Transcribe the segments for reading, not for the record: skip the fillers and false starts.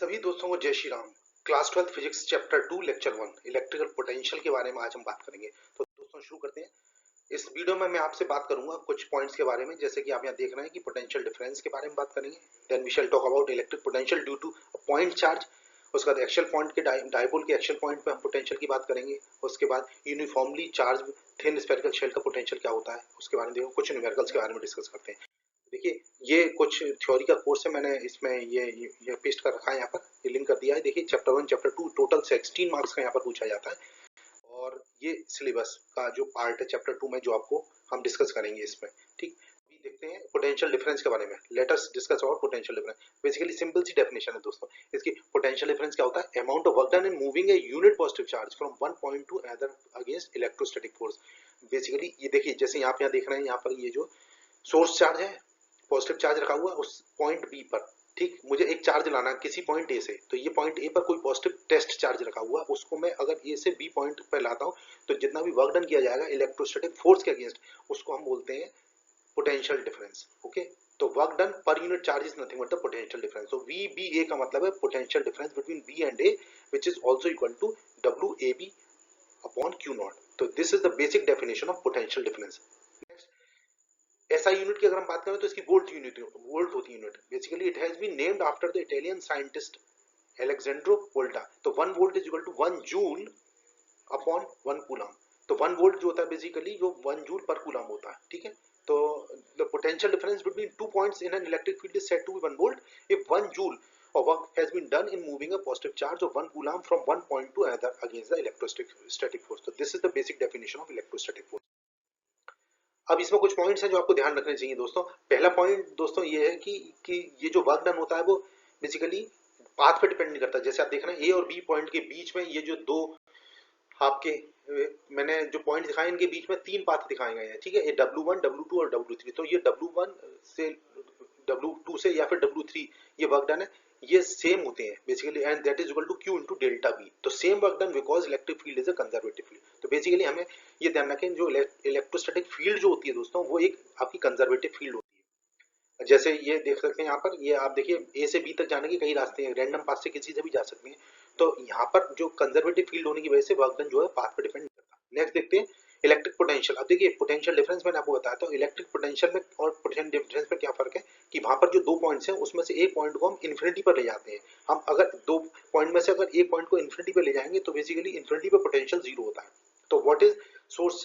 सभी दोस्तों को जय Shri Ram. Class 12 physics chapter 2 lecture 1 electrical potential के बारे में आज हम बात करेंगे। तो दोस्तों शुरू करते हैं। इस वीडियो में मैं आपसे बात करूंगा कुछ पॉइंट्स के बारे में, जैसे कि आप यहाँ देख रहे हैं कि पोटेंशियल डिफरेंस के बारे में बात करेंगे। Then we shall talk about electric potential due to point charge. उसके बाद एक्शियल पॉइंट के डायपोल के एक्शियल पॉइंट पे हम पोटेंशियल की बात करेंगे। उसके बाद uniformly charge thin spherical shell का पोटेंशियल क्या होता है उसके बारे में देखो, कुछ न्यूमेरिकल्स के बारे में डिस्कस करते हैं। देखिए ये कुछ थ्योरी का कोर्स है, मैंने इसमें ये पेस्ट कर रखा है, यहाँ पर ये लिंक कर दिया है। देखिए चैप्टर 1 चैप्टर 2 टोटल 16 मार्क्स का यहाँ पर पूछा जाता है, और ये सिलेबस का जो पार्ट है चैप्टर 2 में जो आपको हम डिस्कस करेंगे इसमें। ठीक, अभी देखते हैं पोटेंशियल डिफरेंस के बारे में। Let us discuss about potential difference. Basically simple सी डेफिनेशन है दोस्तों इसकी। पोटेंशियल डिफरेंस क्या होता है? Amount of work done in moving a unit positive charge from one point to another against electrostatic force. Basically ये देखिए, जैसे यहाँ पे देख रहे हैं, यहाँ पर ये जो सोर्स चार्ज है, पॉजिटिव चार्ज रखा हुआ उस पॉइंट बी पर। ठीक, मुझे एक चार्ज लाना है किसी पॉइंट ए से, तो ये पॉइंट ए पर कोई पॉजिटिव टेस्ट चार्ज रखा हुआ, उसको मैं अगर ए से बी पॉइंट पर लाता हूँ, तो जितना भी वर्क डन किया जाएगा इलेक्ट्रोस्टैटिक फोर्स के अगेंस्ट, उसको हम बोलते हैं पोटेंशियल डिफरेंस। ओके, तो वर्क डन पर unit charge is nothing but the potential difference. तो वी बी ए का मतलब है potential difference between B and A, which is also equal to W A B upon Q not. तो this is the basic definition of potential difference. SI unit की अगर हम बात करें तो इसकी वोल्ट होती है unit. Basically it has been named after the Italian scientist Alessandro Volta. तो 1 volt is equal to 1 joule upon 1 coulomb. तो 1 वोल्ट जो होता है बेसिकली वो 1 जूल पर कूलम होता है। ठीक है, तो the potential difference between two points in an electric field is said to be 1 volt if 1 joule of work has been done in moving a positive charge of 1 coulomb from one point to another against the electrostatic force. So this is the basic definition of electrostatic force. अब इसमें कुछ points हैं जो आपको ध्यान रखने चाहिए दोस्तों। पहला पॉइंट दोस्तों ये है कि ये जो वर्क डन होता है वो बेसिकली पाथ पे डिपेंड नहीं करता। जैसे आप देख रहे हैं ए और बी पॉइंट के बीच में ये जो दो आपके मैंने जो पॉइंट दिखाए, इनके बीच में 3 पाथ दिखाए गए हैं। ठीक है, ये W1 W2 और W3। तो ये W1 से W2 से या फिर W3 ये वर्क डन है, ये सेम होते हैं basically, and that is equal to Q into delta B। तो same work done because electric field is a conservative field. तो बेसिकली हमें ये ध्यान रखें, जो इलेक्ट्रोस्टैटिक फील्ड जो होती है दोस्तों वो एक आपकी कंजर्वेटिव फील्ड होती है। जैसे ये देख सकते हैं यहाँ पर, ये आप देखिए ए से बी तक जाने के कई रास्ते हैं, रैंडम पाथ से किसी से भी जा सकते हैं। तो यहाँ पर जो कंजर्वेटिव फील्ड होने की वजह से वर्क डन जो है पाथ पर डिपेंड करता है। नेक्स्ट देखते हैं इलेक्ट्रिक पोटेंशियल। अब देखिए पोटेंशियल डिफरेंस मैंने आपको बताया था, इलेक्ट्रिक पोटेंशियल में और पोटेंशियल डिफरेंस में क्या फर्क है कि वहां पर जो दो पॉइंट्स हैं उसमें से एक पॉइंट को हम इन्फिनिटी पर ले जाते हैं। हम अगर दो पॉइंट में से अगर एक पॉइंट को इन्फिनिटी पर ले जाएंगे तो बेसिकली इन्फिनिटी पर पोटेंशियल जीरो होता है। तो व्हाट इज सोर्स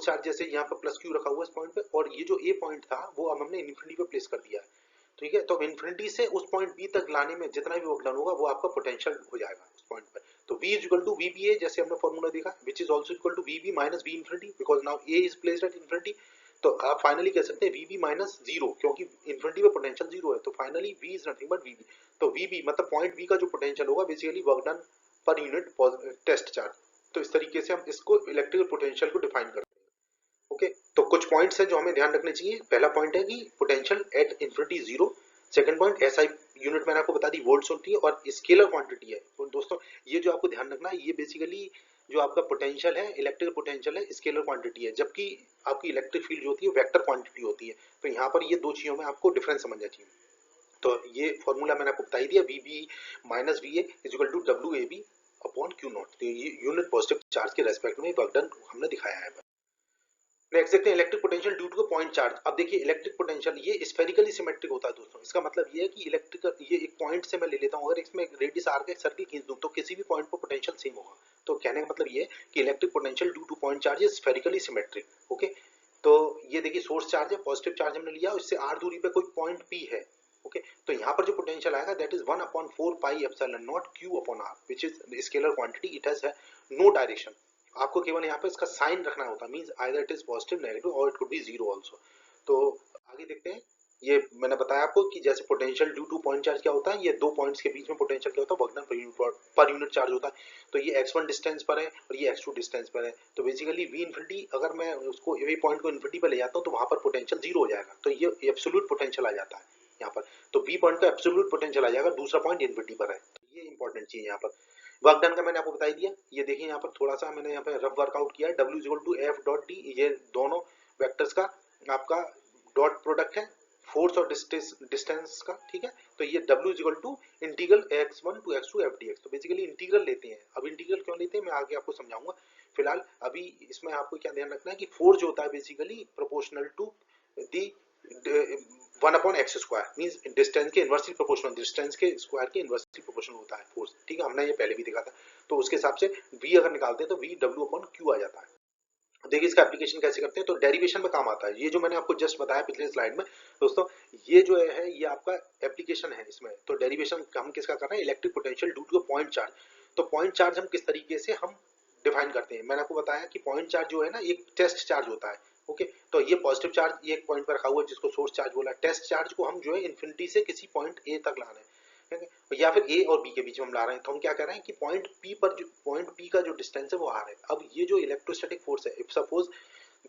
चार्ज जैसे यहाँ पर प्लस क्यू रखा हुआ है इस पॉइंट पे, और ये जो ए पॉइंट था वो अब हमने इन्फिनिटी पे प्लेस कर दिया है। ठीक है, तो इन्फिनिटी से उस पॉइंट बी तक लाने में जितना भी वर्क डन होगा वो आपका पोटेंशियल हो जाएगा उस पॉइंट पर। तो V is equal to VBA, जैसे हमने फॉर्मूला देखा, which is also equal to VB minus V infinity because now A is placed at infinity। तो आप फाइनली कह सकते हैं VB माइनस जीरो, क्योंकि इन्फिनिटी पे पोटेंशियल जीरो है। तो finally V is nothing but VB। तो VB मतलब पॉइंट B का जो पोटेंशियल होगा बेसिकली वर्क डन पर यूनिट टेस्ट चार्ज। तो इस तरीके से हम इसको इलेक्ट्रिकल पोटेंशियल को डिफाइन करते हैं। ओके, तो कुछ पॉइंट्स हैं जो हमें ध्यान रखने चाहिए। पहला पॉइंट है कि potential at infinity zero. Second point SI unit मैंने आपको बता दी वोल्ट्स होती है और स्केलर क्वांटिटी है। तो दोस्तों ये जो आपको ध्यान रखना है, ये बेसिकली जो आपका पोटेंशियल है, इलेक्ट्रिकल पोटेंशियल है, स्केलर क्वांटिटी है, जबकि आपकी इलेक्ट्रिक फील्ड जो होती है वेक्टर क्वांटिटी होती है। तो यहाँ पर ये दो चीजों में आपको डिफरेंस समझना चाहिए। तो ये फॉर्मूला मैंने आपको बता ही दिया, VB minus VA is equal to WAB upon Q naught. तो ये यूनिट पॉजिटिव चार्ज के रेस्पेक्ट में वर्क डन हमने दिखाया है। नेक्स्ट देखते हैं electric potential due to point charge. अब देखिए इलेक्ट्रिक पोटेंशियल ये स्फेरिकली सिमेट्रिक होता है दोस्तों। इसका मतलब ये है कि इलेक्ट्रिक ये एक पॉइंट से मैं ले लेता हूँ, अगर इसमें एक रेडियस आर का एक सर्किल खींच दूं तो किसी भी पॉइंट पर पोटेंशियल सेम होगा। तो कहने का मतलब ये है कि electric potential due to point charge is spherically symmetric. Okay, तो ये देखिए सोर्स चार्ज है, पॉजिटिव चार्ज हमने लिया, इससे आर दूरी पे कोई पॉइंट पी है। ओके, तो यहाँ पर जो पोटेंशियल आएगा that is 1/4 pi epsilon not Q upon R, which is scalar quantity, it has no direction. आपको केवल यहाँ पे इसका साइन रखना होता है, means either it is positive negative और it could be zero also. तो आगे देखते हैं, ये मैंने बताया आपको कि जैसे potential due to point charge क्या होता है, ये दो पॉइंट्स के बीच में पोटेंशियल क्या होता है, वर्क डन पर यूनिट चार्ज होता है। तो ये x1 डिस्टेंस पर है और ये x2 डिस्टेंस पर है। तो बेसिकली V इन्फिनिटी अगर मैं उसको ये पॉइंट को इन्फिनिटी पर ले जाता हूँ तो वहां पर पोटेंशियल जीरो हो जाएगा। तो ये एब्सोल्यूट पोटेंशियल आ जाता है यहाँ पर। तो V पॉइंट का एब्सोल्यूट पोटेंशियल आ जाएगा, दूसरा पॉइंट इन्फिनिटी पर है। तो ये इंपॉर्टेंट चीज यहाँ पर। वर्क डन का मैंने आपको बता दिया। ये देखिए यहाँ पर थोड़ा सा मैंने यहाँ पे रफ वर्कआउट किया है। W equal to F dot D, ये दोनों वेक्टर्स का आपका डॉट प्रोडक्ट है, फोर्स और डिस्टेंस का, ठीक है। तो ये W is equal to integral x1 to x2 f dx। तो बेसिकली इंटीग्रल लेते हैं। अब इंटीग्रल क्यों लेते हैं मैं आगे आपको समझाऊंगा। फिलहाल अभी इसमें आपको क्या ध्यान रखना है कि फोर्स जो होता है basically proportional to the 1/x² means distance के इनवर्सली प्रोपोर्शनल, डिस्टेंस के स्क्वायर के इनवर्सली प्रोपोर्शनल होता है फोर्स, ठीक है। हमने ये पहले भी देखा था। तो उसके हिसाब से v अगर निकालते हैं तो v W/q आ जाता है। देखिए इसका एप्लीकेशन कैसे करते हैं, तो डेरिवेशन में काम आता है। ये जो मैंने आपको जस्ट बताया पिछले स्लाइड में दोस्तों, ये जो है ये आपका एप्लीकेशन है इसमें। तो डेरिवेशन हम किसका कर रहे हैं, electric potential due to point charge. तो पॉइंट चार्ज हम किस तरीके से हम डिफाइन करते हैं, मैंने आपको बताया कि पॉइंट चार्ज जो है ना एक टेस्ट चार्ज होता है। ओके, तो ये पॉजिटिव चार्ज ये एक पॉइंट पर रखा हुआ है जिसको सोर्स चार्ज बोला। टेस्ट चार्ज को हम जो है इन्फिनिटी से किसी पॉइंट ए तक ला रहे हैं, ठीक है, या फिर ए और बी के बीच में हम ला रहे हैं। तो हम क्या कर रहे हैं कि पॉइंट पी पर जो पॉइंट पी का जो डिस्टेंस है वो आ रहा है। अब ये जो इलेक्ट्रोस्टैटिक फोर्स है, if suppose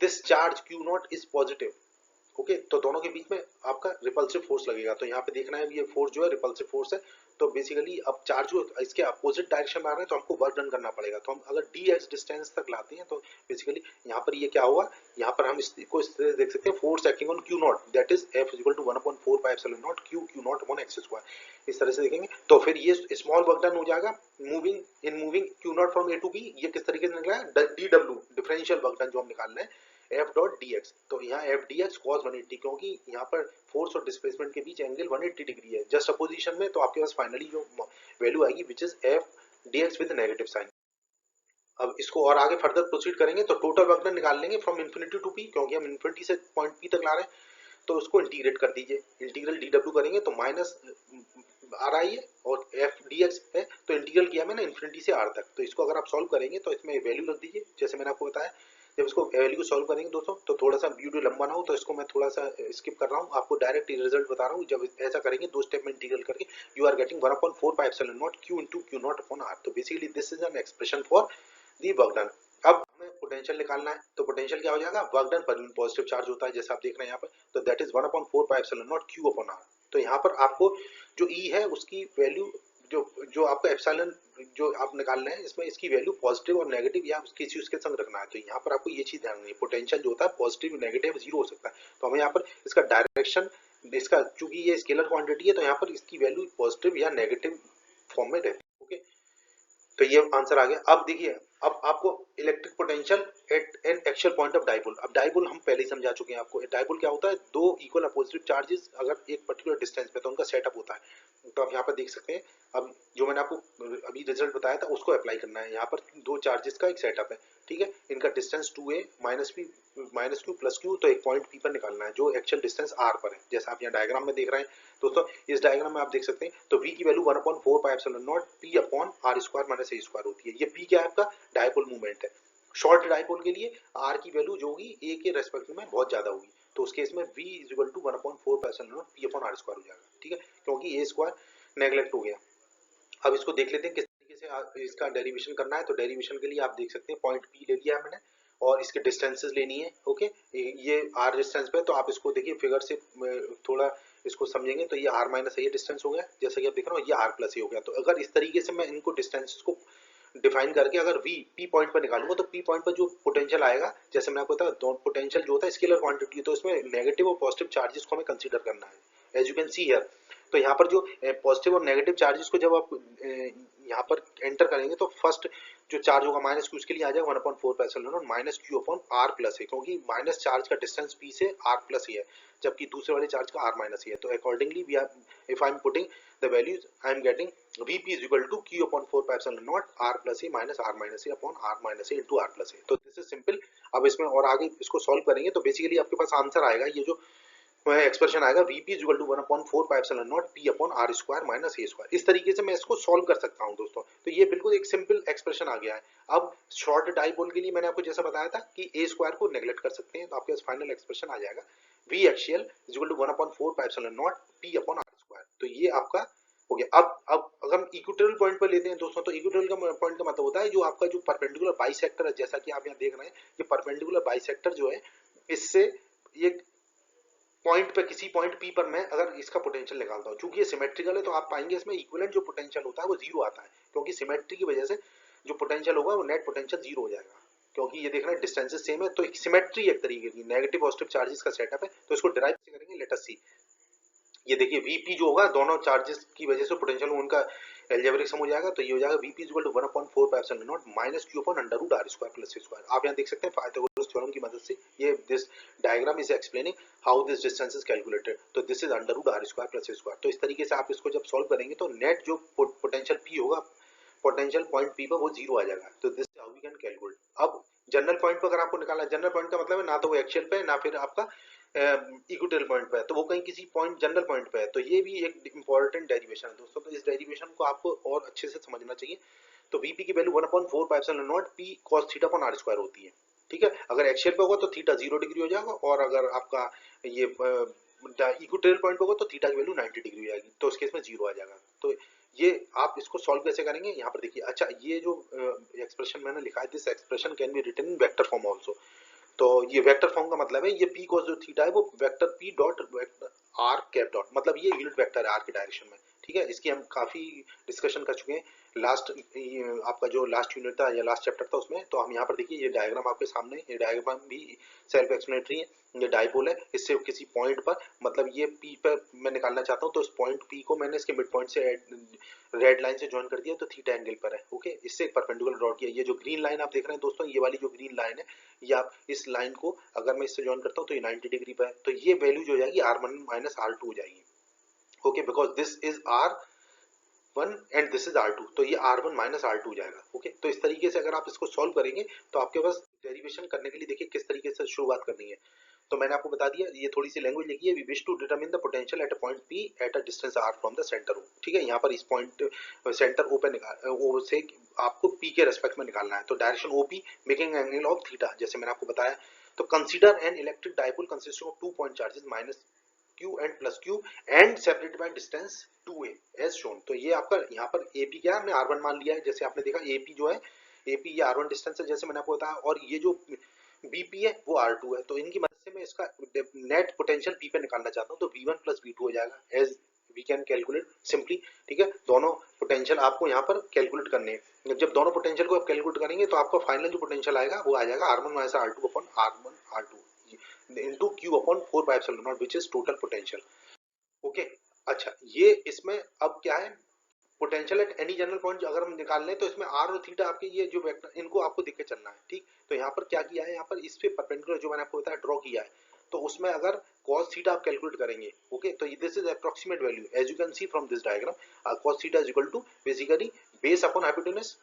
this charge Q not is positive, okay, तो दोनों के बीच में आपका रिपल्सिव फोर्स लगेगा। तो यहाँ पे देखना है ये फोर्स जो है रिपल्सिव फोर्स है। तो बेसिकली अब चार्ज जो इसके अपोजिट डायरेक्शन में आ रहे हैं तो हमको वर्क डन करना पड़ेगा। तो हम अगर dx डिस्टेंस तक लाते हैं तो बेसिकली यहाँ पर ये क्या होगा, यहाँ पर हम इसको इस तरह देख सकते हैं, force acting on Q naught that is F is equal to 1/4 pi epsilon not Q naught upon x²। इस तरह से देखेंगे तो फिर ये स्मॉल वर्क डन हो जाएगा moving in moving Q naught from A to B। ये किस तरीके से निकला है, dW डिफरेंशियल वर्क डन जो हम निकाल रहे हैं F डॉट dx। तो यहाँ F dx cos 180, क्योंकि यहाँ पर फोर्स और डिस्प्लेसमेंट के बीच एंगल 180 डिग्री है जस्ट अपोजिशन में। तो आपके पास फाइनली जो वैल्यू आएगी which is F dx with negative sign. अब इसको और आगे फर्दर प्रोसीड करेंगे तो टोटल वर्क डन निकाल लेंगे फ्रॉम इन्फिनिटी टू P, क्योंकि हम इन्फिनिटी से पॉइंट P तक ला रहे हैं। तो उसको इंटीग्रेट कर दीजिए, इंटीग्रल dw करेंगे तो माइनस आ रहा है और f dx है। तो इंटीग्रल किया मैंने इन्फिनिटी से r तक। तो इसको अगर आप सॉल्व करेंगे तो इसमें वैल्यू रख दीजिए जैसे मैंने आपको बताया। जब इसको वैल्यू को सॉल्व करेंगे दोस्तों तो थोड़ा सा वीडियो लंबा ना हो तो इसको मैं थोड़ा सा स्किप कर रहा हूँ, आपको डायरेक्ट रिजल्ट बता रहा हूँ। जब ऐसा करेंगे दो स्टेप में इंटीग्रल करके you are getting 1/4 pi epsilon not Q into Q naught upon r। तो basically this is an expression for the work done. अब हमें पोटेंशियल निकालना है। तो पोटेंशियल क्या हो जाएगा, वर्क डन पर पॉजिटिव चार्ज होता है जैसे आप देख रहे हैं यहाँ पर। तो that is 1/4 pi epsilon not Q upon r। तो यहाँ पर आपको जो E है उसकी वैल्यू जो जो आपका एप्सिलॉन जो आप निकाल रहे हैं इसमें इसकी वैल्यू पॉजिटिव और नेगेटिव या किसी उसके संग रखना है। तो यहाँ पर आपको ये चीज ध्यान रखनी है, पोटेंशियल जो होता है पॉजिटिव नेगेटिव जीरो हो सकता है। तो हमें यहाँ पर इसका डायरेक्शन इसका चूंकि ये स्केलर क्वांटिटी है तो यहाँ पर इसकी वैल्यू पॉजिटिव या नेगेटिव फॉर्म में रहती है। ओके, तो ये आंसर आ गया। अब देखिए अब आपको electric potential at an actual point of dipole. अब डाइपोल हम पहले ही समझा चुके हैं आपको। डाइपोल क्या होता है, दो इक्वल अपोजिट चार्जेस अगर एक पर्टिकुलर डिस्टेंस पे तो उनका सेटअप होता है। तो आप यहाँ पर देख सकते हैं। अब जो मैंने आपको अभी रिजल्ट बताया था उसको अप्लाई करना है। यहाँ पर दो चार्जेस का एक सेटअप है, ठीक है। इनका distance 2a minus p minus Q plus Q, तो एक पॉइंट p पर निकालना है जो एक्चुअल डिस्टेंस r पर है जैसा आप यहाँ डायग्राम में देख रहे हैं दोस्तों। इस डायग्राम में आप देख सकते हैं तो v की value 1/4 pi epsilon naught p upon r square minus a square होती है। ये p क्या है आपका डायपोल मूवमेंट है। शॉर्ट डायपोल के लिए r की वैल्यू जो होगी a के रेस्पेक्ट में बहुत ज्यादा होगी। तो उस केस में v is equal to 1/4 pi epsilon naught p upon r square हो जाएगा, ठीक है, क्योंकि a स्क्वायर नेगलेक्ट हो गया। अब इसको देख लेते हैं किस तरीके से इसका डेरिवेशन करना है। तो डेरिवेशन के लिए आप देख सकते हैं पॉइंट P ले लिया है मैंने और इसके डिस्टेंसेस लेनी है। ओके, ये r डिस्टेंस पे है तो आप इसको देखिए फिगर से थोड़ा इसको समझेंगे तो ये r माइनस ये डिस्टेंस हो गया जैसा कि आप देख रहे हो, ये r प्लस हो गया। तो अगर इस तरीके से मैं इनको डिस्टेंसेस को डिफाइन करके अगर v p पॉइंट पर निकालूंगा तो p पॉइंट पर जो पोटेंशियल आएगा, जैसे मैंने आपको बताया पोटेंशियल जो होता है स्केलर क्वांटिटी है तो इसमें नेगेटिव और पॉजिटिव चार्जेस को हमें कंसीडर करना है as you can see here. तो यहाँ पर जो पॉजिटिव और नेगेटिव चार्जेस को जब आप यहाँ पर एंटर करेंगे तो फर्स्ट जो चार्ज होगा माइनस क्यू उसके लिए आ जाएगा 1/4 pi epsilon naught minus q upon r plus है, क्योंकि माइनस चार्ज का डिस्टेंस p से r प्लस ही है जबकि दूसरे वाले चार्ज का r माइनस ही है। तो accordingly we are if I am putting the values I am getting vp is equal to q upon 4 pi epsilon naught r plus a minus r minus a upon r minus a into r plus a। तो this is simple. अब इसमें और आगे इसको solve करेंगे तो basically आपके पास answer आएगा, ये जो एक्सप्रेशन आएगा Vp is equal to 1/4 pi epsilon naught P upon R square minus A square. इस तरीके से मैं इसको सॉल्व कर सकता हूं दोस्तों। तो ये बिल्कुल एक सिंपल एक्सप्रेशन आ गया है। अब शॉर्ट डाइपोल के लिए मैंने आपको जैसा बताया था कि A स्क्वायर को नेग्लेक्ट कर सकते हैं तो आपके पास फाइनल एक्सप्रेशन आ जाएगा V axial is equal to 1/4 pi epsilon naught P upon R square. तो ये आपका हो गया। अब अगर हम इक्वेटोरियल पॉइंट पर लेते हैं दोस्तों तो इक्वेटोरियल का पॉइंट का मतलब होता है जो आपका जो परपेंडिकुलर बाइसेक्टर है, जैसा कि आप यहाँ देख रहे हैं ये परपेंडिकुलर बाइसेक्टर जो है इससे ये पॉइंट पे किसी पॉइंट P पर मैं अगर इसका पोटेंशियल निकालता हूँ, चूंकि ये सिमेट्रिकल है तो आप पाएंगे इसमें इक्विवेलेंट जो पोटेंशियल होता है वो जीरो आता है, क्योंकि सिमेट्री की वजह से जो पोटेंशियल होगा वो नेट पोटेंशियल जीरो हो जाएगा। क्योंकि ये देख रहे हैं डिस्टेंसेस सेम है तो एक सिमेट्री एक तरीके की नेगेटिव पॉजिटिव चार्जेस का सेटअप है। तो इसको डिराइव से करेंगे, लेट अस सी। ये देखिए वीपी जो होगा दोनों चार्जेस की वजह से पोटेंशियल उनका एल्जेब्रिक सम हो जाएगा, तो ये हो जाएगा VP equal to 1/4 pi epsilon naught minus q upon under root are square plus C square. आप यहाँ देख सकते हैं पाइथागोरस थ्योरम की मदद से ये this diagram is explaining how this distance is calculated. तो this is under root are square plus C square. तो इस तरीके से आप इसको जब सॉल्व करेंगे तो नेट जो पोटेंशियल पी होगा पोटेंशियल पॉइंट पी पर वो जीरो आ जाएगा। तो this how we can calculate. अब जनरल पॉइंट पर अगर आपको निकालना है, जनरल पॉइंट का मतलब है ना तो वो एक्सियल पे ना फिर आपका इक्वेटोरियल पॉइंट पे है, तो वो कहीं किसी पॉइंट जनरल पॉइंट पे है। तो ये भी एक इंपॉर्टेंट डेरिवेशन है दोस्तों, तो इस डेरिवेशन को आपको और अच्छे से समझना चाहिए। तो वीपी की value 1/4 pi epsilon naught p cos theta upon r square होती है। ठीक है, अगर एक्सियल पे होगा तो थीटा 0 डिग्री हो जाएगा, और अगर आपका ये इक्वेटोरियल पॉइंट पे होगा तो थीटा की वैल्यू 90 डिग्री हो जाएगी, तो उस केस में 0 आ जाएगा। तो ये आप इसको सॉल्व कैसे करेंगे यहाँ पर देखिए। अच्छा, ये जो एक्सप्रेशन मैंने लिखा है, this expression can be written in vector form also. तो ये वेक्टर फॉर्म का मतलब है ये p cos जो थीटा है वो vector p dot r cap dot, मतलब ये यूनिट वेक्टर है r की डायरेक्शन में। ठीक है, इसकी हम काफी डिस्कशन कर चुके हैं लास्ट, आपका जो लास्ट यूनिट था या लास्ट चैप्टर था उसमें। तो हम यहाँ पर देखिए ये डायग्राम आपके सामने, ये डायग्राम भी सेल्फ एक्सप्लेनेटरी है। ये डाइपोल है, इससे किसी पॉइंट पर, मतलब ये p पर मैं निकालना चाहता हूँ, तो इस पॉइंट p को मैंने इसके मिड पॉइंट से रेड लाइन से ज्वाइन कर दिया, तो थीटा एंगल पर है। ओके, इससे एक परपेंडिकुलर ड्रॉ किया। ये जो ग्रीन लाइन आप देख रहे हैं दोस्तों, ये वाली जो ग्रीन लाइन है, ये आप इस लाइन को अगर मैं इससे ज्वाइन करता हूँ तो ये 90 डिग्री पर है, तो ये वैल्यू जो हो जाएगी r1 माइनस r2 हो जाएगी। Okay, because this is r1 and this is r2, तो ये r1 माइनस r2 हो जाएगा। ओके, तो इस तरीके से अगर आप इसको सॉल्व करेंगे तो आपके पास डेरिवेशन करने के लिए देखिए किस तरीके से शुरुआत करनी है। तो मैंने आपको बता दिया, ये थोड़ी सी लैंग्वेज लिखी है। We wish to determine the potential at a point P at a distance r from the centre O। ठीक है, यहाँ पर इस पॉइंट सेंटर O पे O से आपको P के रेस्पेक्ट में निकालना है। तो direction OP making angle of theta, जैसे मैंने आपको बताया। तो consider an electric dipole consisting of 2 point charges minus q and plus q and separated by distance 2a as shown. तो ये आपका यहाँ पर AP क्या है, हमने r1 मान लिया है। जैसे आपने देखा AP जो है, AP ये r1 डिस्टेंस है जैसे मैंने आपको बताया, और ये जो BP है वो R2 है। तो इनकी मदद से मैं इसका नेट पोटेंशियल P पे निकालना चाहता हूँ, तो V1 प्लस V2 हो जाएगा as we can calculate simply. ठीक है, दोनों पोटेंशियल आपको यहाँ पर कैलकुलेट करने हैं। जब दोनों पोटेंशियल को आप कैलकुलेट करेंगे तो आपका फाइनल जो पोटेंशियल आएगा वो आ जाएगा R1 minus R2 upon R1 R2 into Q upon 4 pi epsilon not which is total potential. Okay, अच्छा, ये इसमें अब क्या है, potential at any general point अगर हम निकाल लें तो इसमें r और थीटा आपके ये जो वेक्टर इनको आपको देख के चलना है। ठीक, तो यहाँ पर क्या किया है, यहाँ पर इस पे परपेंडिकुलर जो मैंने आपको बताया ड्रॉ किया है, तो उसमें अगर cos थीटा आप कैलकुलेट करेंगे, ओके, तो this is approximate value as you can see from this diagram. cos theta is equal to basically base upon hypotenuse.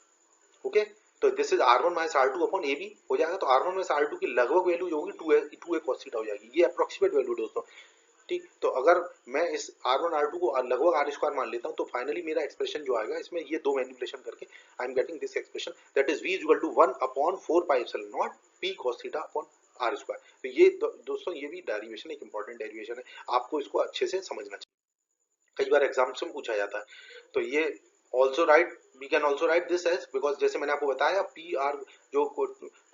Okay, तो this is r1 minus r2 upon ab हो जाएगा। तो r1 minus r2 की लगभग value जो होगी 2a cos theta हो जाएगी। ये अप्रोक्सीमेट वैल्यू दोस्तों। ठीक, तो अगर मैं इस R1 R2 को लगभग R स्क्वायर मान लेता हूं, तो फाइनली मेरा एक्सप्रेशन जो आएगा इसमें ये दो मैनिपुलेशन करके I am getting this expression that is V equal to 1 upon 4 pi epsilon naught P cos theta upon R square. तो ये दोस्तों ये भी डेरिवेशन एक इंपॉर्टेंट डेरिवेशन है, आपको इसको अच्छे से समझना चाहिए, कई बार एग्जाम्स में पूछा जाता है। तो ये also write, we can also write this as, because जैसे मैंने आपको बताया पी आर जो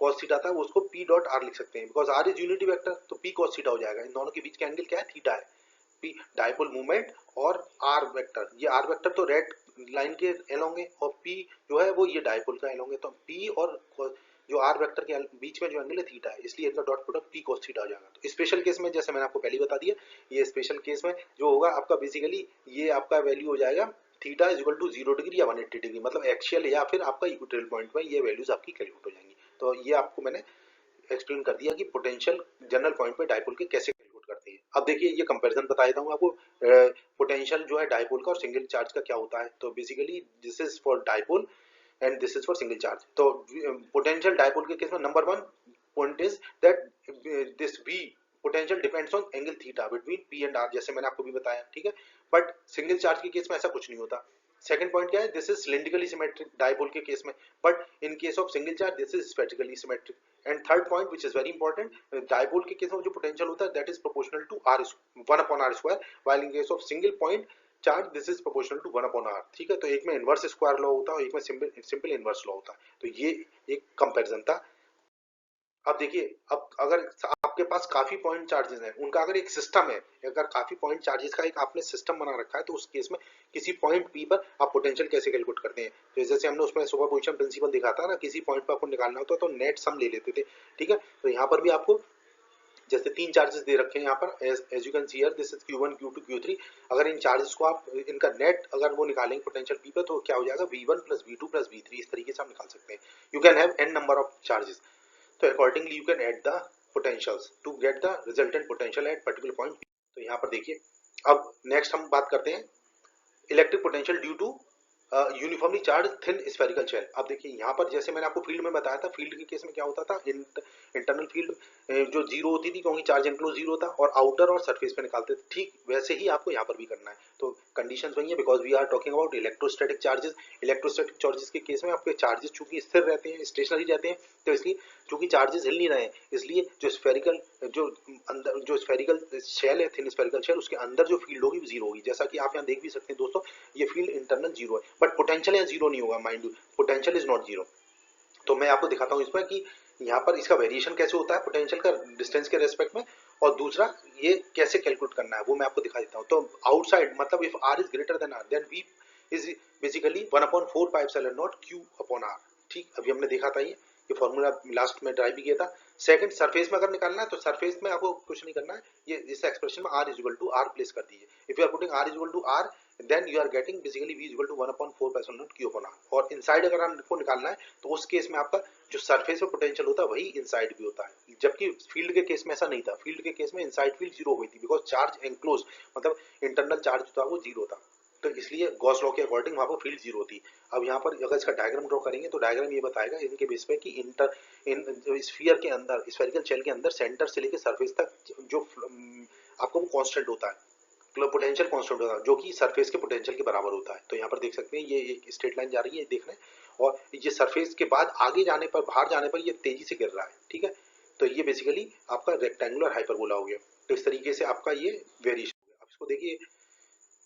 cos थीटा था वो उसको p डॉट r लिख सकते हैं, because r is unity vector, तो p cos थीटा हो जाएगा। इन दोनों के बीच का एंगल क्या है, थीटा है। p डाइपोल मूवमेंट और r वेक्टर, ये r वेक्टर तो रेड लाइन के एलोंग है, और p जो है वो ये डाइपोल का एलोंग है। तो p और जो r वेक्टर के बीच में जो एंगल है थीटा है, इसलिए इनका dot product p cos theta हो जाएगा। तो स्पेशल केस में जैसे मैंने आपको पहले बता दिया, ये स्पेशल केस में जो होगा आपका बेसिकली ये आपका वैल्यू हो जाएगा theta is equal to 0 degree या 180 डिग्री, मतलब एक्सियल या फिर आपका इक्वेटोरियल पॉइंट में ये वैल्यूज आपकी कैलकुलेट हो जाएंगी। तो ये आपको मैंने एक्सप्लेन कर दिया कि पोटेंशियल जनरल पॉइंट पे डाइपोल के कैसे कैलकुलेट करते हैं। अब देखिए ये कंपैरिजन बता देता हूँ आपको, पोटेंशियल जो है डाइपोल का और सिंगल चार्ज का क्या होता है। तो basically this is for dipole and this is for single charge. तो पोटेंशियल डाइपोल के केस में number one point is that this V potential depends on angle theta between P and R, जैसे मैंने आपको भी बताया। ठीक है, बट सिंगल चार्ज के केस में ऐसा कुछ नहीं होता। सेकंड पॉइंट क्या है, दिस इज सिलिंड्रिकली सिमेट्रिक डाइपोल के केस में, but in case of single charge this is spherically symmetric. And third point which is very important, dipole के केस में जो पोटेंशियल होता है that is proportional to r 1 upon r square, while in case of single point charge this is proportional to 1 upon r। ठीक है, तो एक में इनवर्स स्क्वायर लॉ होता है और एक में सिंपल इनवर्स लॉ होता है। तो ये एक कंपैरिजन था। अब देखिए, अब अगर आपके पास काफी पॉइंट चार्जेस हैं, उनका अगर एक सिस्टम है, अगर काफी पॉइंट चार्जेस का एक आपने सिस्टम बना रखा है, तो उस केस में किसी पॉइंट P पर आप पोटेंशियल कैसे कैलकुलेट करते हैं। तो जैसे हमने उसमें सुपरपोजिशन प्रिंसिपल दिखा था ना, किसी पॉइंट पर आपको निकालना होता तो नेट सम ले लेते थे। ठीक है, तो यहाँ पर भी आपको जैसे 3 चार्जेस दे रखे हैं यहाँ पर, as you can see here, this is Q1 Q2 Q3। अगर इन चार्जेस को आप इनका नेट अगर वो निकालेंगे पोटेंशियल P पे, तो क्या हो जाएगा V1 plus V2 plus V3, इस तरीके से आप निकाल सकते हैं। You can have n number of charges, तो accordingly you can add the potentials to get the resultant potential at particular point. तो यहाँ पर देखिए, अब नेक्स्ट हम बात करते हैं electric potential due to uniformly charge thin spherical shell. अब देखिए यहाँ पर जैसे मैंने आपको फील्ड में बताया था, फील्ड के केस में क्या होता था, इंटरनल फील्ड जो जीरो होती थी क्योंकि चार्ज एनक्लोज जीरो था, और आउटर और सरफेस पे निकालते थे। ठीक वैसे ही आपको यहाँ पर भी करना है। तो कंडीशंस वही है, because we are talking about electrostatic charges. Electrostatic charges के केस में आपके चार्जेस चूंकि स्थिर रहते हैं, स्टेशनरी रहते हैं, तो इसलिए चूंकि चार्जेस हिल नहीं रहे हैं, इसलिए जो स्फेरिकल जो अंदर जो स्फेरिकल शेल है, थिन स्फेरिकल शेल, उसके अंदर जो फील्ड होगी वो जीरो होगी। जैसा कि आप यहाँ देख भी सकते हैं दोस्तों, ये फील्ड इंटरनल जीरो है, बट पोटेंशियल यहाँ जीरो नहीं होगा, mind you, potential is not zero. तो मैं आपको दिखाता हूँ इसमें कि यहाँ पर इसका वेरिएशन कैसे होता है पोटेंशियल का डिस्टेंस के रेस्पेक्ट में, और दूसरा ये कैसे कैलकुलेट करना है वो मैं आपको दिखा देता हूँ। तो आउटसाइड मतलब if r is greater than r, then v is basically 1/4 pi epsilon not Q upon r. ठीक, अभी हमने देखा था ये फॉर्मूला लास्ट में ड्राइव भी किया था। सेकंड, सरफेस में अगर निकालना है तो सरफेस में आपको कुछ नहीं करना है, ये इस एक्सप्रेशन में r is equal to r place कर दीजिए। If you are putting r is equal to r, then you are getting basically v is equal to 1/4 pi epsilon naught Q upon r। और inside अगर हमको निकालना है तो उस case में आपका जो सरफेस पे पोटेंशियल होता है वही इनसाइड भी होता है, जबकि फील्ड के केस में ऐसा नहीं था। फील्ड के केस में इनसाइड फील्ड जीरो हुई थी, बिकॉज चार्ज एनक्लोज मतलब इंटरनल चार्ज था वो जीरो था, तो इसलिए गॉस लॉ के अकॉर्डिंग वहां पर फील्ड जीरो थी। अब यहाँ पर अगर इसका डायग्राम ड्रॉ करेंगे तो डायग्राम ये बताएगा इनके बेस पे कि इन स्फीयर के अंदर, स्फेरिकल शेल के अंदर सेंटर से लेकर सरफेस तक जो आपको वो कांस्टेंट होता है, पोटेंशियल कांस्टेंट होता है, जो कि सरफेस के पोटेंशियल के बराबर होता है। तो यहाँ पर देख सकते हैं ये एक स्ट्रेट लाइन जा रही है, देख रहे हैं, और ये सरफेस के बाद आगे जाने पर, बाहर जाने पर ये तेजी से गिर रहा है। ठीक है, तो ये बेसिकली आपका रेक्टेंगुलर हाइपरबोला हो गया। तो इस तरीके से आपका ये वेरिएशन हो गया। अब इसको देखिए,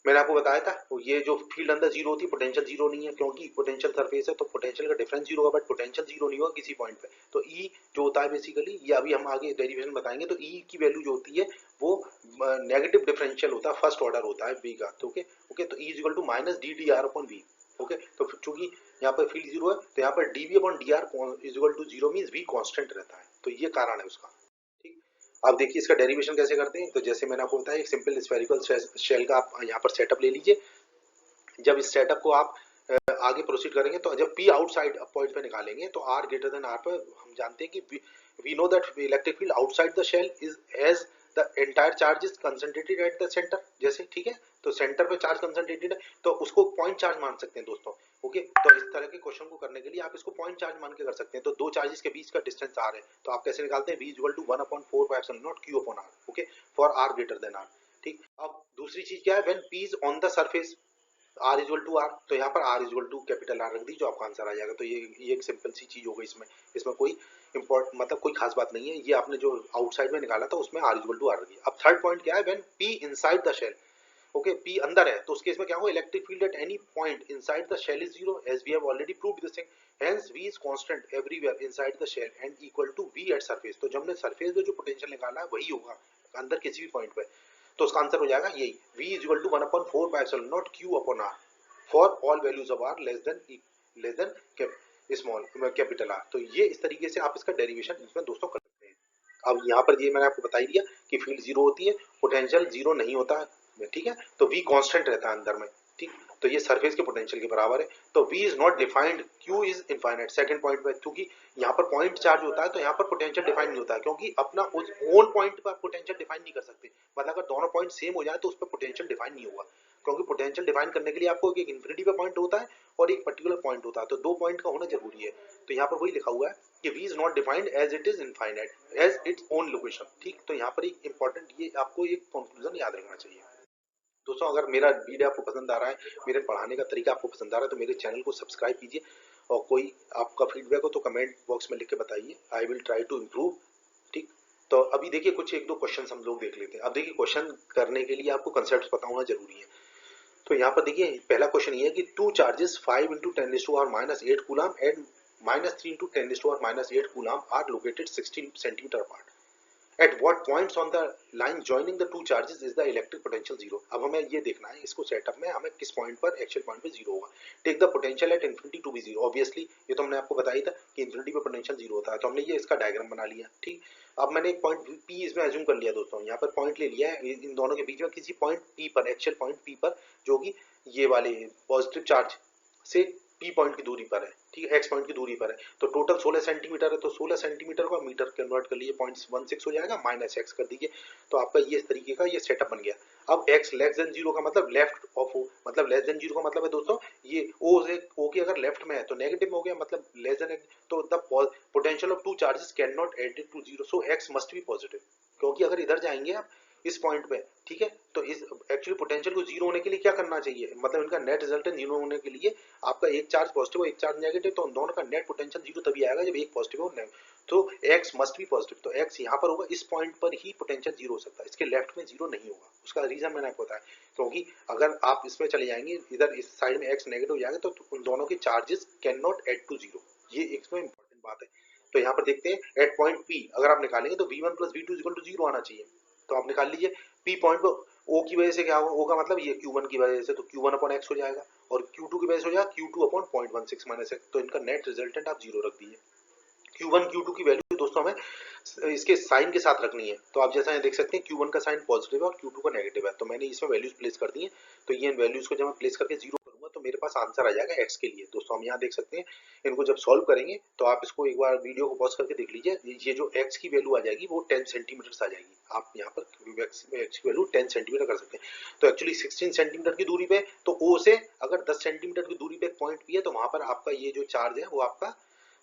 मैंने आपको बताया था ये जो फील्ड अंदर जीरो होती है, पोटेंशियल जीरो नहीं है, क्योंकि पोटेंशियल सरफेस है तो पोटेंशियल का डिफरेंस जीरो होगा, बट पोटेंशियल जीरो नहीं होगा किसी पॉइंट पे। तो ई जो होता है बेसिकली, ये अभी हम आगे डेरिवेशन बताएंगे, तो ई की वैल्यू जो होती है वो नेगेटिव डिफरेंशियल होता है, फर्स्ट ऑर्डर होता है बी का। तो ओके तो E is equal to minus d d r upon v. Okay, तो चूंकि यहाँ पर फील्ड जीरो है तो यहाँ पर d v upon d r is equal to zero, means v constant रहता है। तो ये कारण है उसका। अब देखिए इसका डेरिवेशन कैसे करते हैं। तो जैसे मैंने आपको बताया, एक सिंपल स्फेरिकल शेल का आप यहाँ पर सेटअप ले लीजिए। जब इस सेटअप को आप आगे प्रोसीड करेंगे तो जब P आउटसाइड पॉइंट पे निकालेंगे तो R ग्रेटर देन R पर हम जानते हैं कि we know that electric field outside the shell is as the entire charge is concentrated at the center। जैसे ठीक है, तो सेंटर पे चार्ज कंसंट्रेटेड है तो उसको पॉइंट चार्ज मान सकते हैं दोस्तों। ओके, तो इस तरह के क्वेश्चन को करने के लिए आप इसको पॉइंट चार्ज मान के कर सकते हैं। तो दो चार्जेस के बीच का डिस्टेंस r है, तो आप कैसे निकालते हैं, v equal to 1/4 pi epsilon not Q upon r। Okay, for r greater than r। ठीक, अब दूसरी चीज क्या है, when p is on the surface r equal to r, तो यहाँ पर r equal to capital R रख दी, जो आपका आंसर आ जाएगा। तो ये एक सिंपल सी चीज हो गई, इसमें कोई इंपॉर्टेंट मतलब कोई खास बात नहीं है। ये आपने जो आउटसाइड में निकाला था उसमें r इक्वल टू R रखी। अब थर्ड पॉइंट क्या है, when p inside the shell. Okay, p अंदर है तो उस केस में क्या होगा, electric field at any point inside the shell is zero, as we have already proved this thing. Hence v is constant everywhere inside the shell and equal to v at surface. तो जब हमने surface पे जो potential निकाला है वही होगा अंदर किसी भी पॉइंट पे। तो उसका आंसर हो जाएगा यही, v is equal to 1/4 pi epsilon not Q upon R for all values of r less than small capital R। तो ये इस तरीके से आप इसका डेरिवेशन इसमें दोस्तों कर सकते हैं। अब यहाँ पर ये मैंने आपको बता ही दिया कि फील्ड जीरो होती है, पोटेंशियल जीरो नहीं होता है। ठीक है, तो v कांस्टेंट रहता है अंदर में। ठीक, तो ये सरफेस के पोटेंशियल के बराबर है। तो v is not defined, q is infinite. Second point पे क्योंकि यहाँ पर पॉइंट चार्ज होता है तो यहाँ पर पोटेंशियल डिफाइन नहीं होता है, क्योंकि अपना उस ओन पॉइंट पर पोटेंशियल डिफाइन नहीं कर सकते। मतलब अगर दोनों पॉइंट सेम हो जाए तो उस पर पोटेंशियल डिफाइन नहीं होगा, क्योंकि पोटेंशियल डिफाइन करने के लिए आपको एक इन्फिनिटी पे पॉइंट होता है और एक पर्टिकुलर पॉइंट होता है, तो दो पॉइंट का होना जरूरी है। तो यहाँ पर वही लिखा हुआ है कि v is not defined as it is infinite as its own location. ठीक, तो यहाँ पर एक इंपॉर्टेंट ये आपको एक कंक्लूजन याद रखना चाहिए दोस्तों। अगर मेरा वीडियो आपको पसंद आ रहा है, मेरे पढ़ाने का तरीका आपको पसंद आ रहा है, तो मेरे चैनल को सब्सक्राइब कीजिए, और कोई आपका फीडबैक हो तो कमेंट बॉक्स में लिख के बताइए, I will try to improve. ठीक, तो अभी देखिए कुछ एक दो क्वेश्चन हम लोग देख लेते हैं। अब देखिए क्वेश्चन करने के लिए आपको कंसेप्ट पता होना जरूरी है। तो यहाँ पर देखिए पहला क्वेश्चन ये है कि two charges 5 × 10⁻⁻8 coulomb and -3 × 10⁻⁻8 coulomb are located 16 centimetre apart. At what points on the line joining the two charges is the electric potential zero। अब हमें ये देखना है इसको सेटअप में हमें किस पॉइंट पर एक्चुअल पॉइंट पे जीरो होगा। Take the potential at infinity to be zero. Obviously ये तो हमने आपको बताया था कि इन्फिनिटी पे पोटेंशियल जीरो होता है, तो हमने ये इसका डायग्राम बना लिया। ठीक, अब मैंने एक पॉइंट पी इसमें एज्यूम कर लिया दोस्तों, यहाँ पर पॉइंट ले लिया है इन दोनों के बीच में किसी पॉइंट पी पर, एक्चुअल पॉइंट पी पर, जो कि ये वाले पॉजिटिव चार्ज से पी पॉइंट की दूरी पर है। ठीक है, एक्स पॉइंट की दूरी पर है, तो टोटल 16 सेंटीमीटर है, तो 16 सेंटीमीटर को मीटर कन्वर्ट कर लीजिए, 0.16 हो जाएगा, माइनस एक्स कर दीजिए, तो आपका ये इस तरीके का ये सेटअप बन गया। अब x लेस देन जीरो का मतलब लेफ्ट ऑफ ओ, मतलब लेस देन जीरो का मतलब है दोस्तों ये ओ से ओ की अगर लेफ्ट में है तो नेगेटिव में हो गया, मतलब लेस देन, तो the potential of two charges can not add to zero, so x must be positive, क्योंकि अगर इधर जाएंगे आप इस पॉइंट पे, ठीक है, तो इस एक्चुअली पोटेंशियल को जीरो होने के लिए क्या करना चाहिए, मतलब इनका नेट रिजल्टेंट जीरो होने के लिए आपका एक चार्ज पॉजिटिव और एक चार्ज नेगेटिव, तो उन दोनों का नेट पोटेंशियल जीरो तभी आएगा जब एक पॉजिटिव और नेगेटिव, तो x मस्ट बी पॉजिटिव, तो x यहाँ पर होगा, इस पॉइंट पर ही पोटेंशियल जीरो हो सकता है, इसके लेफ्ट में जीरो नहीं होगा। उसका रीजन मैंने आपको बताया, क्योंकि अगर आप इसमें चले जाएंगे इधर इस साइड में x नेगेटिव हो जाएगा तो उन दोनों के charges can not add to zero, ये इसमें इंपॉर्टेंट बात है। तो यहाँ पर देखते हैं एट पॉइंट P अगर आप निकालेंगे तो v1 plus v2 equal to zero आना चाहिए, तो आप निकाल लीजिए P पॉइंट को O की वजह से क्या होगा, O का मतलब ये Q1 की वजह से, तो Q1 अपॉन x हो जाएगा, और Q2 की वजह से हो जाएगा Q2 अपॉन 0.16 माइनस x, तो इनका नेट रिजल्टेंट आप जीरो रख दीजिए। Q1 Q2 की वैल्यू दोस्तों हमें इसके साइन के साथ रखनी है, तो आप जैसा यहाँ देख सकते हैं Q1 का साइन पॉजिटिव है और Q2 का नेगेटिव है, तो मैंने इसमें वैल्यूज प्लेस कर दी है, तो ये वैल्यूज को जब मैं प्लेस करके जीरो करूंगा तो मेरे पास आंसर आ जाएगा x के लिए। दोस्तों हम यहाँ देख सकते हैं, इनको जब सॉल्व करेंगे तो आप इसको एक बार वीडियो को पॉज करके देख लीजिए, ये जो x की वैल्यू आ जाएगी वो 10 सेंटीमीटर आ जाएगी, आप यहाँ पर x की वैल्यू 10 सेंटीमीटर कर सकते हैं, तो एक्चुअली 16 सेंटीमीटर की दूरी पे, तो O से अगर 10 सेंटीमीटर की दूरी पे एक पॉइंट P है, तो वहां पर आपका ये जो चार्ज है वो आपका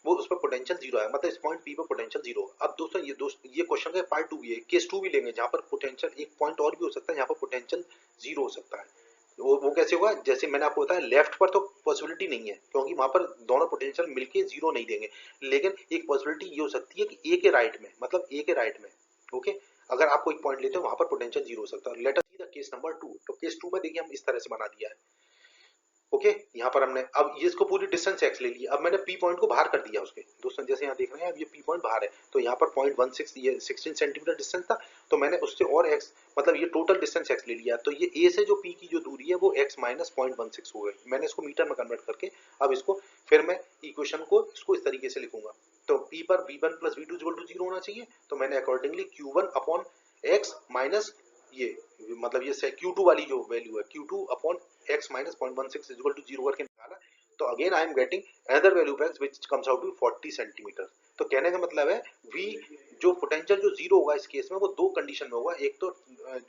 वो उस पर पोटेंशियल जीरो है, मतलब इस पॉइंट पी पर पोटेंशियल जीरो। अब दोस्तों ये क्वेश्चन का पार्ट टू भी है, केस टू भी लेंगे जहां पर पोटेंशियल एक पॉइंट और भी हो सकता है जहां पर पोटेंशियल जीरो हो सकता है, वो कैसे होगा, जैसे मैंने आपको बताया लेफ्ट पर तो पॉसिबिलिटी नहीं है क्योंकि वहां पर दोनों पोटेंशियल मिलके जीरो नहीं देंगे, लेकिन एक पॉसिबिलिटी ये हो सकती है कि ए के राइट में, मतलब ए के राइट में, ओके, अगर आप कोई पॉइंट लेते हो वहां पर पोटेंशियल जीरो हो सकता है। Let us see the case number 2, तो केस 2 में देखिए हम इस तरह से बना दिया है, ओके, यहाँ पर हमने अब ये इसको पूरी डिस्टेंस एक्स ले लिया, अब मैंने पी पॉइंट को बाहर कर दिया उसके, दोस्तों जैसे यहाँ देख रहे हैं अब ये पी पॉइंट बाहर है, तो यहाँ पर 0.16 ये 16 सेंटीमीटर डिस्टेंस था, तो मैंने उससे और एक्स मतलब ये टोटल डिस्टेंस एक्स ले लिया, तो ये ए से जो पी की जो दूरी है वो एक्स माइनस 0.16 हो गई, मैंने इसको मीटर में कन्वर्ट करके अब इसको फिर मैं इक्वेशन को इसको इस तरीके से लिखूंगा, तो पी पर v1 plus v2 equal to zero होना चाहिए, तो मैंने accordingly q1 upon x minus ये मतलब ये Q2 वाली जो वैल्यू है Q2 upon x minus 0.16 equal to zero करके निकाला, तो again I am getting another value of x which comes out to 40 centimetre. तो कहने का मतलब है v जो पोटेंशियल जो जीरो होगा इस केस में वो दो कंडीशन में होगा, एक तो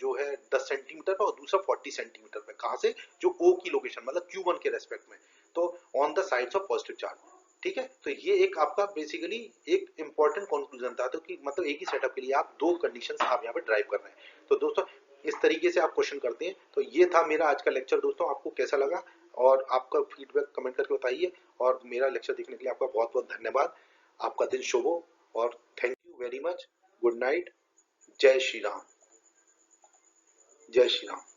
जो है 10 सेंटीमीटर पर और दूसरा 40 सेंटीमीटर पे, कहां से, जो O की लोकेशन मतलब Q1 के रेस्पेक्ट में, तो on the sides of positive charge. ठीक है, तो ये एक आपका बेसिकली एक इंपॉर्टेंट कंक्लूजन था, तो कि मतलब एक ही सेटअप के लिए आप दो कंडीशंस आप यहाँ पे ड्राइव कर रहे हैं। तो दोस्तों इस तरीके से आप क्वेश्चन करते हैं। तो ये था मेरा आज का लेक्चर दोस्तों, आपको कैसा लगा और आपका फीडबैक कमेंट करके बताइए, और मेरा लेक्चर देखने के लिए आपका बहुत बहुत धन्यवाद। आपका दिन शुभ हो और thank you very much. Good night. जय श्री राम। जय श्री राम।